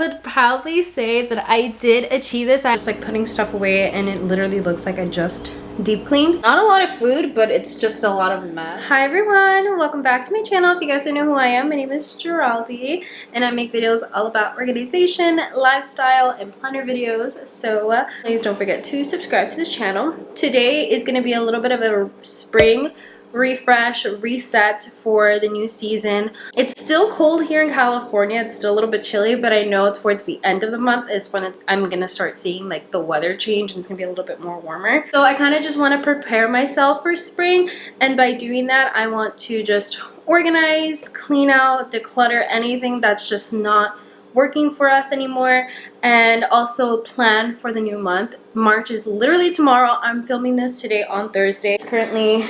would proudly say that I did achieve this. I was like putting stuff away and it literally looks like I just deep cleaned. Not a lot of food, but it's just a lot of mess. Hi everyone, welcome back to my channel. If you guys don't know who I am, my name is Geraldine and I make videos all about organization, lifestyle, and planner videos. So please don't forget to subscribe to this channel. Today is going to be a little bit of a spring refresh, reset for the new season. It's still cold here in California. It's still a little bit chilly, but I know towards the end of the month is when I'm gonna start seeing like the weather change and it's gonna be a little bit more warmer. So I kind of just want to prepare myself for spring, and by doing that I want to just organize, clean out, declutter anything that's just not working for us anymore, and also plan for the new month. March is literally tomorrow. I'm filming this today on Thursday. It's currently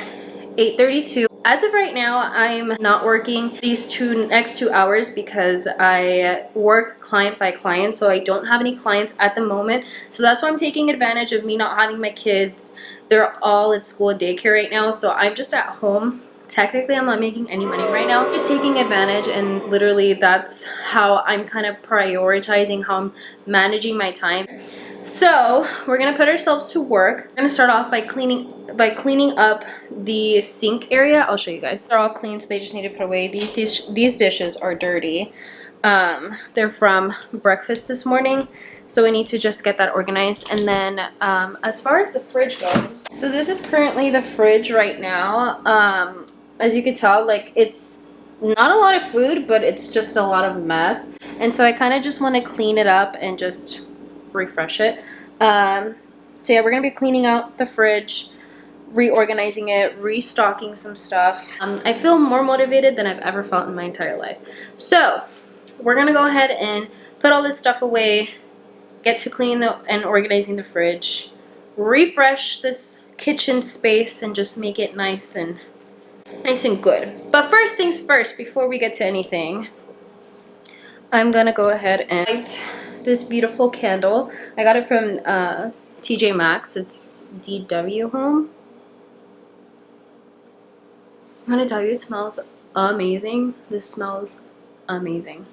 8:32. As of right now, I'm not working these next 2 hours because I work client by client, so I don't have any clients at the moment. So that's why I'm taking advantage of me not having my kids. They're all at school and daycare right now, so I'm just at home. Technically, I'm not making any money right now. I'm just taking advantage, and literally that's how I'm kind of prioritizing, how I'm managing my time. So we're gonna put ourselves to work. I'm gonna start off by cleaning up the sink area. I'll show you guys. They're all clean, so they just need to put away. These dishes are dirty. They're from breakfast this morning, so we need to just get that organized. And then as far as the fridge goes, so this is currently the fridge right now. As you can tell, like, it's not a lot of food, but it's just a lot of mess, and so I kind of just want to clean it up and just refresh it. So yeah, we're gonna be cleaning out the fridge, reorganizing it, restocking some stuff. I feel more motivated than I've ever felt in my entire life. So we're gonna go ahead and put all this stuff away, get to cleaning and organizing the fridge, refresh this kitchen space, and just make it nice and good. But first things first, before we get to anything, I'm gonna go ahead and light this beautiful candle. I got it from TJ Maxx. It's DW Home. I'm gonna tell you, it smells amazing. This smells amazing.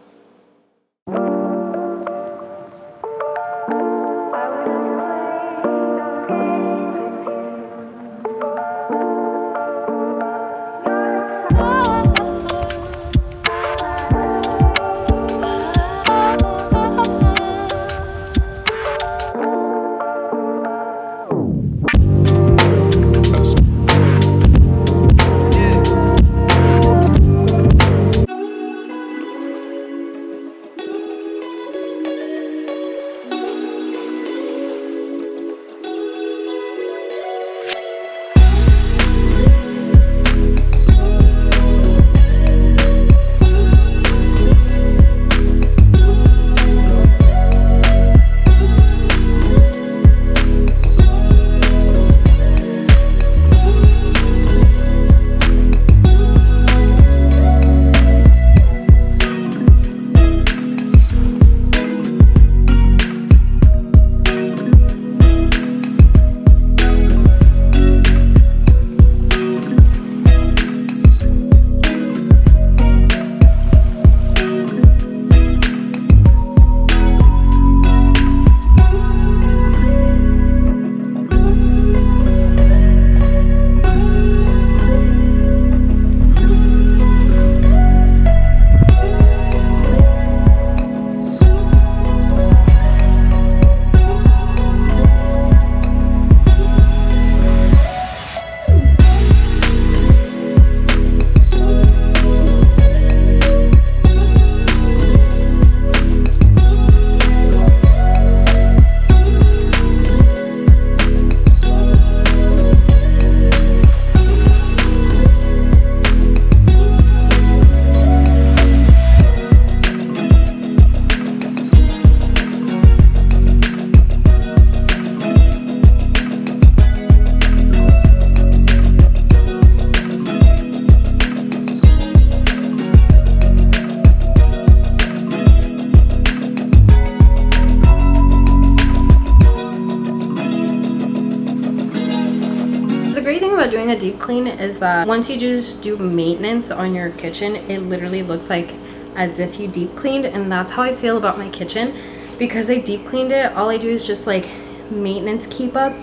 about doing a deep clean is that once you just do maintenance on your kitchen, it literally looks like as if you deep cleaned, and that's how I feel about my kitchen. Because I deep cleaned it, all I do is just like maintenance keep up,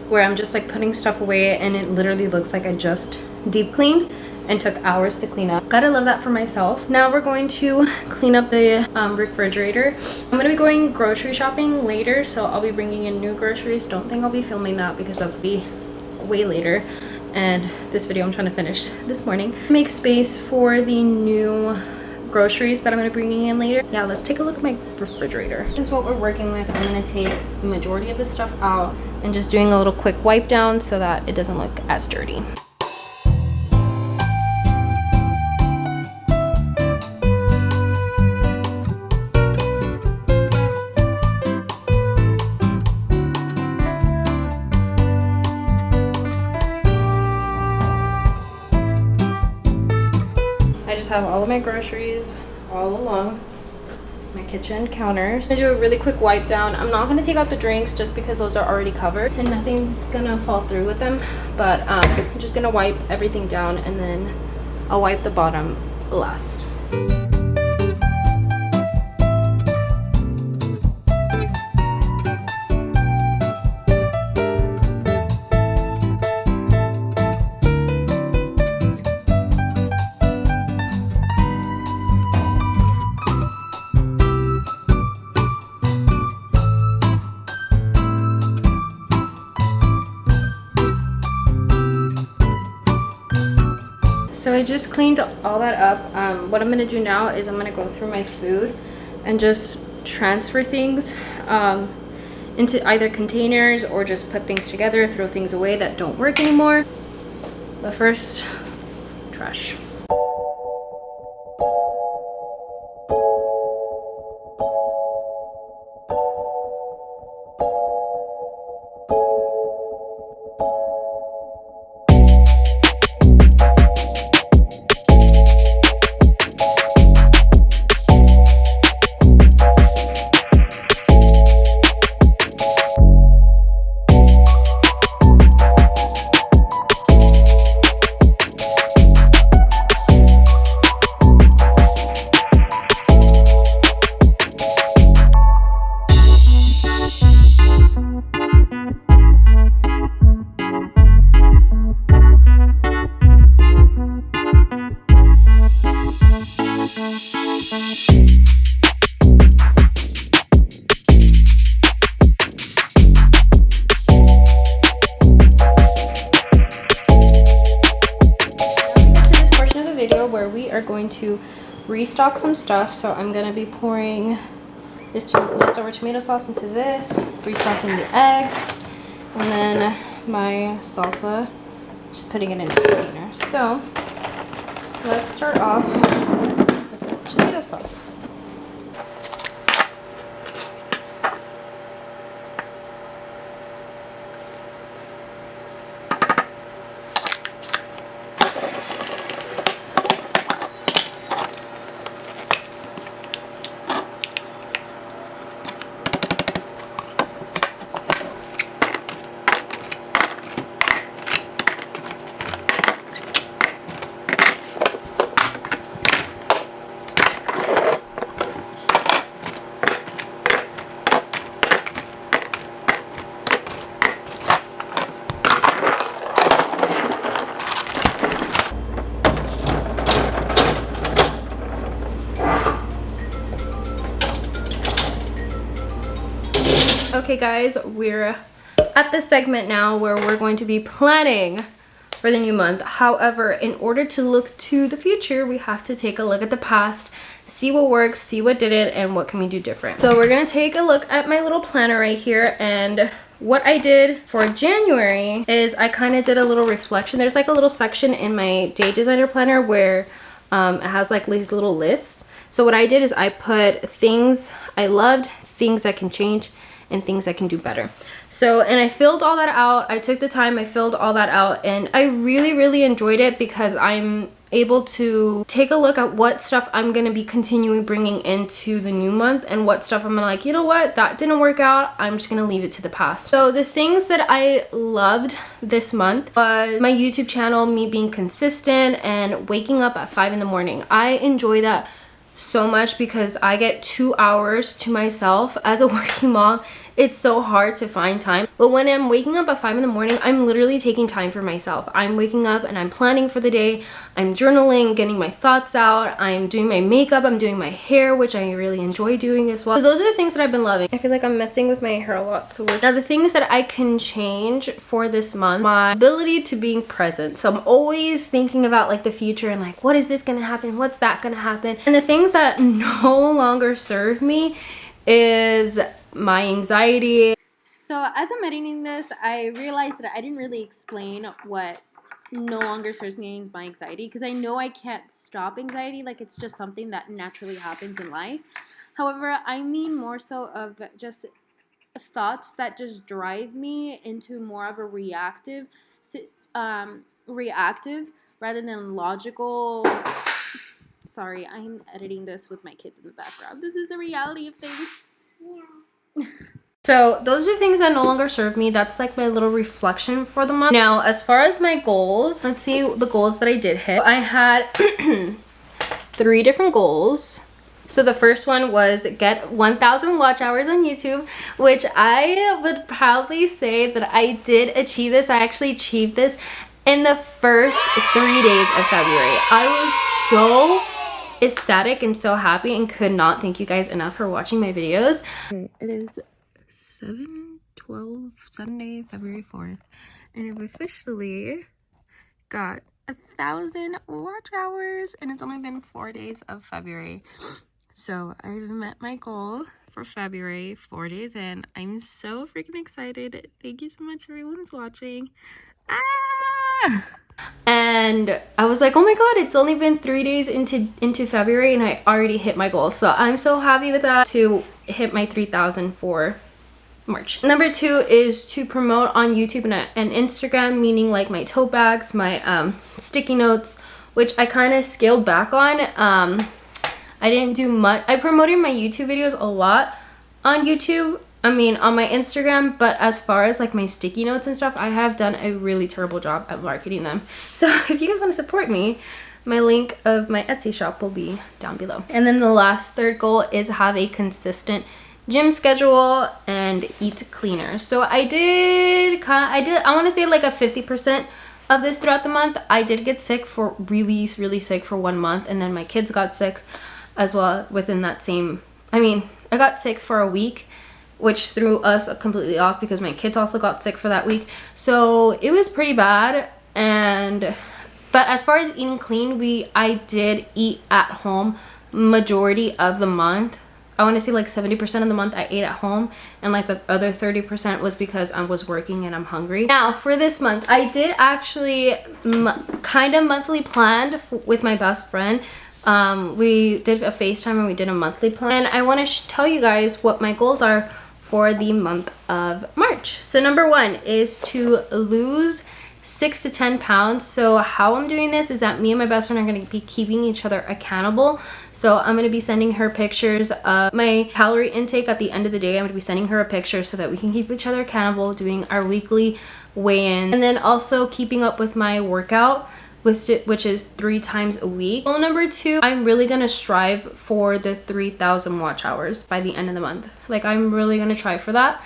where I'm just like putting stuff away and it literally looks like I just deep cleaned and took hours to clean up. Gotta love that for myself. Now we're going to clean up the refrigerator. I'm gonna be going grocery shopping later, so I'll be bringing in new groceries. Don't think I'll be filming that because that's be way later. And this video I'm trying to finish this morning. Make space for the new groceries that I'm gonna be bringing in later. Yeah, let's take a look at my refrigerator. This is what we're working with. I'm gonna take the majority of the stuff out and just doing a little quick wipe down so that it doesn't look as dirty. Have all of my groceries all along my kitchen counters. I'm gonna do a really quick wipe down. I'm not gonna take out the drinks just because those are already covered and nothing's gonna fall through with them, but I'm just gonna wipe everything down and then I'll wipe the bottom last. So I just cleaned all that up. What I'm gonna do now is I'm gonna go through my food and just transfer things into either containers or just put things together, throw things away that don't work anymore. But first, trash. Where we are going to restock some stuff. So I'm going to be pouring this leftover tomato sauce into this, restocking the eggs, and then my salsa, just putting it in a container. So let's start off with this tomato sauce. Okay guys, we're at the segment now where we're going to be planning for the new month. However, in order to look to the future, we have to take a look at the past, see what works, see what didn't, and what can we do different. So we're gonna take a look at my little planner right here, and what I did for January is I kind of did a little reflection. There's like a little section in my day designer planner where it has like these little lists. So what I did is I put things I loved, things I can change, and things I can do better. So, and I filled all that out. I took the time, I filled all that out, and I really enjoyed it because I'm able to take a look at what stuff I'm gonna be continuing bringing into the new month and what stuff I'm gonna like, you know what, that didn't work out, I'm just gonna leave it to the past. So the things that I loved this month was my YouTube channel, me being consistent and waking up at 5 in the morning. I enjoy that so much because I get 2 hours to myself as a working mom. It's so hard to find time. But when I'm waking up at 5 in the morning, I'm literally taking time for myself. I'm waking up and I'm planning for the day. I'm journaling, getting my thoughts out. I'm doing my makeup. I'm doing my hair, which I really enjoy doing as well. So those are the things that I've been loving. I feel like I'm messing with my hair a lot. So now the things that I can change for this month, my ability to being present. So I'm always thinking about like the future and like, what is this gonna happen? What's that gonna happen? And the things that no longer serve me is my anxiety. So as I'm editing this, I realized that I didn't really explain what no longer serves me my anxiety, because I know I can't stop anxiety, like it's just something that naturally happens in life. However, I mean more so of just thoughts that just drive me into more of a reactive rather than logical. Sorry, I'm editing this with my kids in the background. This is the reality of things. Yeah. So those are things that no longer serve me. That's like my little reflection for the month. Now, as far as my goals, let's see the goals that I did hit. I had 3 different goals. So the first one was get 1,000 watch hours on YouTube, which I would proudly say that I did achieve this. I actually achieved this in the first 3 days of February. I was so ecstatic and so happy and could not thank you guys enough for watching my videos. It is 7/12, Sunday, February 4th, and I've officially got 1,000 watch hours, and it's only been 4 days of February. So I've met my goal for February, 4 days in. I'm so freaking excited. Thank you so much, everyone who's watching. Ah! And I was like, oh my god, it's only been 3 days into February and I already hit my goal. So I'm so happy with that, to hit my 3,000 for March. Number 2 is to promote on YouTube and Instagram, meaning like my tote bags, my sticky notes, which I kind of scaled back on. I didn't do much. I promoted my YouTube videos a lot on YouTube, on my Instagram, but as far as like my sticky notes and stuff, I have done a really terrible job at marketing them. So if you guys want to support me, my link of my Etsy shop will be down below. And then the last 3rd goal is have a consistent gym schedule and eat cleaner. So I want to say like a 50% of this throughout the month. I did get sick for really sick for 1 month, and then my kids got sick as well within that same, I got sick for a week, which threw us completely off because my kids also got sick for that week. So it was pretty bad. But as far as eating clean, I did eat at home majority of the month. I want to say like 70% of the month I ate at home, and like the other 30% was because I was working and I'm hungry. Now for this month, I did actually kind of monthly planned with my best friend. We did a FaceTime and we did a monthly plan. And I want to tell you guys what my goals are for the month of March. So number 1 is to lose 6 to 10 pounds. So how I'm doing this is that me and my best friend are going to be keeping each other accountable. So I'm going to be sending her pictures of my calorie intake at the end of the day. I'm going to be sending her a picture so that we can keep each other accountable, doing our weekly weigh-in, and then also keeping up with my workout, which is 3 times a week. Goal number 2, I'm really going to strive for the 3,000 watch hours by the end of the month. Like, I'm really going to try for that.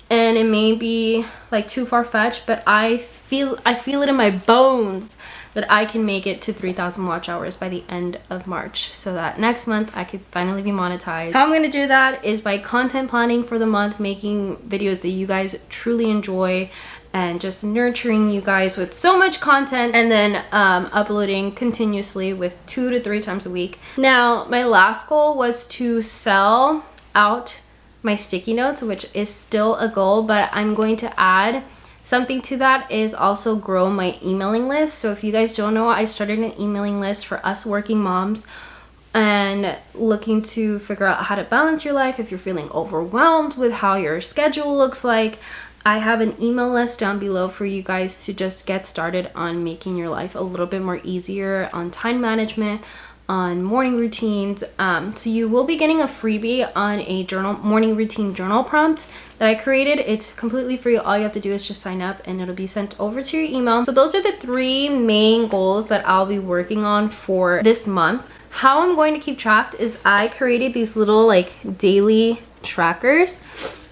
And it may be like too far-fetched, but I feel it in my bones that I can make it to 3,000 watch hours by the end of March, so that next month I could finally be monetized. How I'm going to do that is by content planning for the month, making videos that you guys truly enjoy, and just nurturing you guys with so much content, and then uploading continuously with 2 to 3 times a week. Now, my last goal was to sell out my sticky notes, which is still a goal, but I'm going to add something to that, is also grow my emailing list. So if you guys don't know, I started an emailing list for us working moms and looking to figure out how to balance your life if you're feeling overwhelmed with how your schedule looks like. I have an email list down below for you guys to just get started on making your life a little bit more easier on time management, on morning routines. So you will be getting a freebie on a morning routine journal prompt that I created. It's completely free. All you have to do is just sign up and it'll be sent over to your email. So those are the 3 main goals that I'll be working on for this month. how I'm going to keep track is I created these little like daily trackers.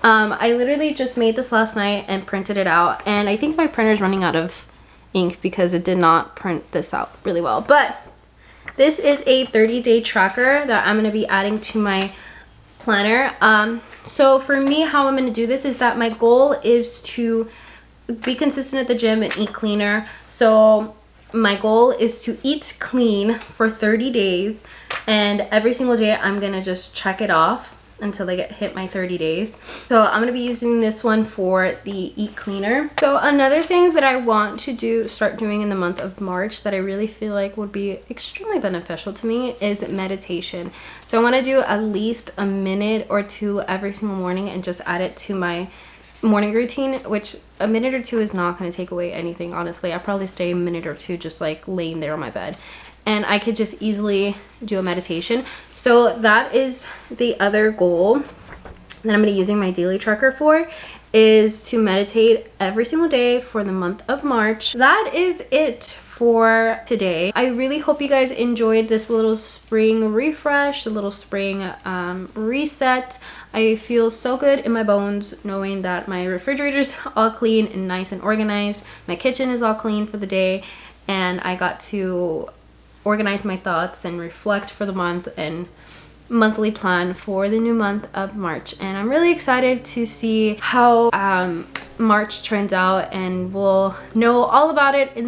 I literally just made this last night and printed it out, and I think my printer's running out of ink because it did not print this out really well. But this is a 30-day tracker that I'm going to be adding to my planner. So for me, how I'm going to do this is that my goal is to be consistent at the gym and eat cleaner. So my goal is to eat clean for 30 days, and every single day I'm gonna just check it off until I hit my 30 days. So I'm gonna be using this one for the eat cleaner. So another thing that I want to start doing in the month of March that I really feel like would be extremely beneficial to me is meditation. So I want to do at least a minute or two every single morning and just add it to my morning routine, which a minute or two is not going to take away anything, honestly. I'll probably stay a minute or two just like laying there on my bed, and I could just easily do a meditation. So that is the other goal that I'm going to be using my daily tracker for, is to meditate every single day for the month of March. That is it for today. I really hope you guys enjoyed this little spring refresh, a little spring reset. I feel so good in my bones knowing that my refrigerator's all clean and nice and organized. My kitchen is all clean for the day, and I got to organize my thoughts and reflect for the month and monthly plan for the new month of March. And I'm really excited to see how March turns out, and we'll know all about it in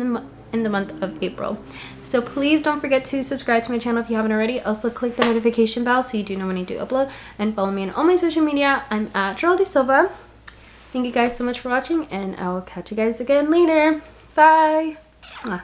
the month of April. So please don't forget to subscribe to my channel if you haven't already. Also click the notification bell so you do know when I do upload, and follow me on all my social media. I'm at Geraldine Silva. Thank you guys so much for watching, and I will catch you guys again later. Bye. Mwah.